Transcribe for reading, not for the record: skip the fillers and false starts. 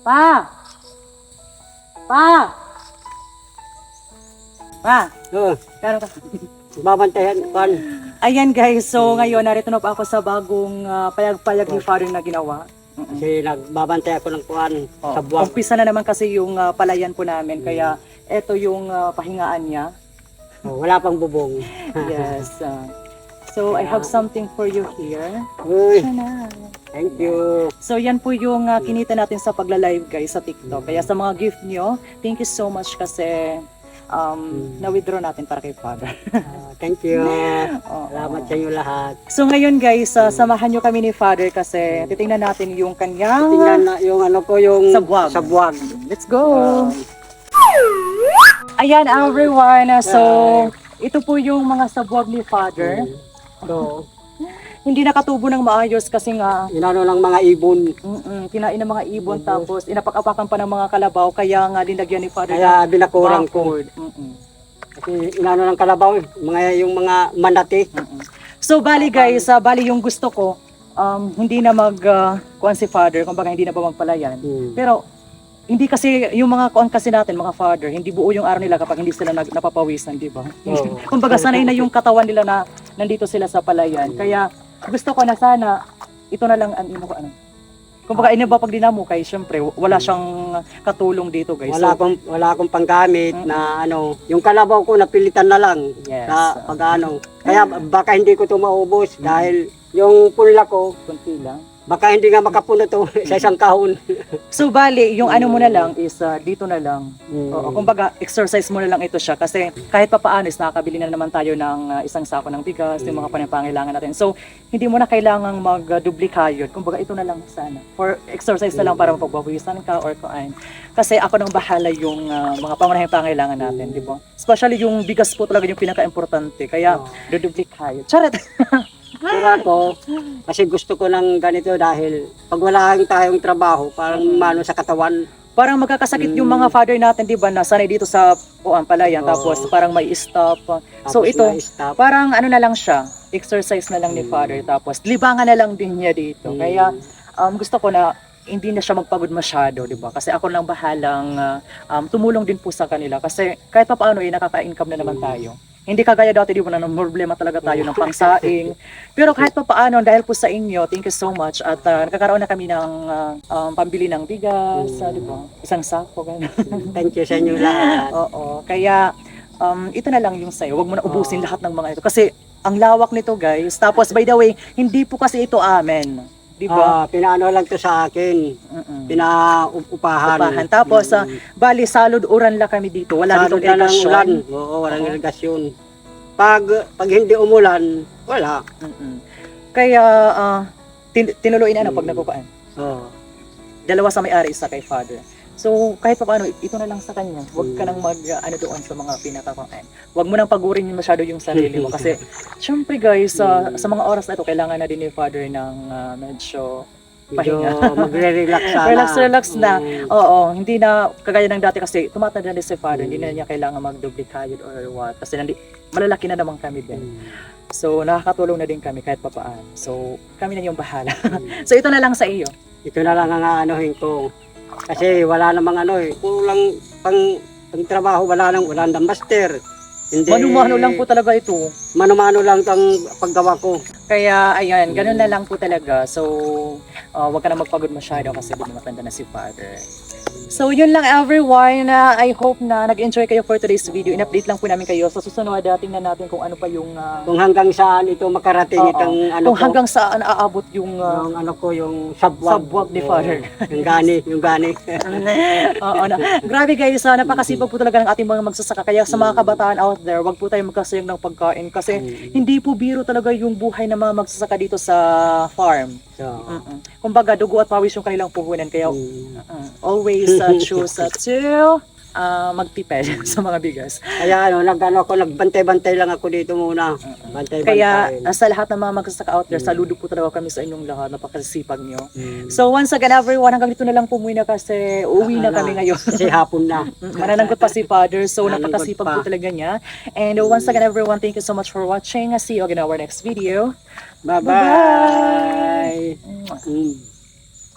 Pa! Pa! Pa! Kano ka? Babantayan pan. Ayan guys, so ngayon narito na po ako sa bagong payag-payag ni Father na ginawa. Kasi nagbabantay ako ng kuan sa buwag. Umpisa na naman kasi yung palayan po namin, kaya eto yung pahingaan niya. Wala pang bubong. Yes. So I have something for you here. Uy, Siya na. thank you. So yan po yung kinita natin sa pagla-live guys sa TikTok. Kaya sa mga gift nyo, thank you so much kasi na-withdraw natin para kay Father. Thank you. Oo. Salamat sa inyo lahat. So ngayon guys, samahan nyo kami ni Father kasi titingnan natin yung kanyang Tingnan na yung ano ko yung Sabwag. sabwag. Let's go! Ayan everyone, so ito po yung mga sabwag ni Father. So, Hindi nakatubo ng maayos kasi nga inano ng mga ibon. kinain ng mga ibon tapos inapak-apakan pa ng mga kalabaw kaya nga dinagyan ni Father Kaya binakurang ko. backward. Kasi inano ng kalabaw, yung mga manati. So bali guys, bali yung gusto ko hindi na kuan si Father, kumbaga hindi na ba magpalayan. Pero hindi kasi yung mga kuan kasi natin, mga Father, hindi buo yung araw nila kapag hindi sila napapawisan, di ba? Oo. Kumbaga sanay na yung katawan nila na nandito sila sa palayan. Kaya gusto ko na sana ito na lang ano. Kumbaga ina ba pag dinamo kay syempre wala siyang katulong dito guys. Wala akong panggamit na ano, yung kalabaw ko napilitan na lang Yes. sa pag-ano. Kaya baka hindi ko to maubos dahil yung punla ko, Kunti lang. baka hindi nga makapuno to sa isang kahon. So bali, yung ano mo na lang is dito na lang. Oo, kumbaga exercise mo na lang ito siya kasi kahit pa paano is nakakabili na naman tayo ng isang sako ng bigas, yung mga panangailangan natin. So hindi mo na kailangang mag-duplicate. Kumbaga ito na lang sana. For exercise na lang para mapagbawisan ka or kuan. Kasi ako nang bahala yung mga pangunahing pangailangan natin, di ba? Especially yung bigas po talaga yung pinaka-importante. Kaya duduplicate. Charot! Pero ako, kasi gusto ko ng ganito dahil pag wala tayong trabaho, parang mano sa katawan. Parang magkakasakit yung mga Father natin, di ba, na sanay dito sa palayan, tapos parang may stop. So Tapos ito, na-stop. parang ano na lang siya, exercise na lang ni Father, tapos libangan na lang din niya dito. Kaya gusto ko na hindi na siya magpagod masyado, di ba? Kasi ako lang bahalang tumulong din po sa kanila. Kasi kahit pa paano, nakaka-income na naman tayo. Hindi kagaya dati, di ba, na problema talaga tayo ng pangsaing. Pero kahit pa paano, dahil po sa inyo, thank you so much. At nakakaroon na kami ng pambili ng bigas, di ba? Isang sako, gano'n. Thank you sa inyo lahat. Oo, kaya ito na lang yung sa'yo. Huwag mo na ubusin lahat ng mga ito. Kasi ang lawak nito guys. Tapos by the way, hindi po kasi ito amen. Di ba? Pinaano lang to sa akin. Pinaupahan. Upahan. Tapos bali salod uran lang kami dito. Wala Salud ditong na ng ulan. irrigasyon. Oo, walang irrigasyon. Pag hindi umulan, wala. Kaya tinuloy na ano pag nagpupaan. Oo. Dalawa sa may-ari, isa kay Father. So kahit pa paano, ito na lang sa kanya. Huwag ka nang ano doon sa mga pinakakuan. Huwag mo nang pagurin masyado yung sarili mo. Kasi syempre guys, sa mga oras na ito, kailangan na din ni Father ng medyo Medyo pahinga. magre-relax sana. Relax na. Oo, hindi na kagaya ng dati kasi tumatanda na si Father, hindi na niya kailangan mag-duplicate or what. Kasi malalaki na naman kami din. So nakakatulong na din kami kahit papaano. So kami na yung bahala. So ito na lang sa iyo. Ito na lang ang aanohin ko. Kasi wala namang ano eh. Kulang pang trabaho, wala nang master. Hindi, Mano-mano lang po talaga ito. Mano-mano lang ang paggawa ko. Kaya ayan, ganun na lang po talaga. So wag ka na magpagod masyado kasi di matanda na si Father. So yun lang everyone, I hope na nag-enjoy kayo for today's video. In-update lang po namin kayo. Sa susunod, tingnan natin kung ano pa yung Kung hanggang saan ito makarating itong ano kung ko. hanggang saan aabot yung Yung ano ko, yung sabwag. sabwag ni Father. Yung gani. Oo na. Grabe guys, napakasipag po talaga ng ating mga magsasaka. Kaya sa mga kabataan out there, wag po tayo magkasayang ng pagkain kasi hindi po biro talaga yung buhay ng mga magsasaka dito sa farm. So, Kumbaga, dugo at pawis yung kanilang puhunan. Kaya always choose to magtipid sa mga bigas. kaya nagbantay-bantay lang ako dito muna. Bantay-bantay. Kaya sa lahat ng mga magsasaka out there, saludo po talaga kami sa inyong lahat. Napakasipag nyo. So once again everyone, hanggang dito na lang po muna kasi uwi na kami ngayon. Kasi hapon na. Manananggot pa si Father, so Manananggot napakasipag pa. po talaga niya. And once again everyone, thank you so much for watching. See you again in our next video. Bye-bye. Bye!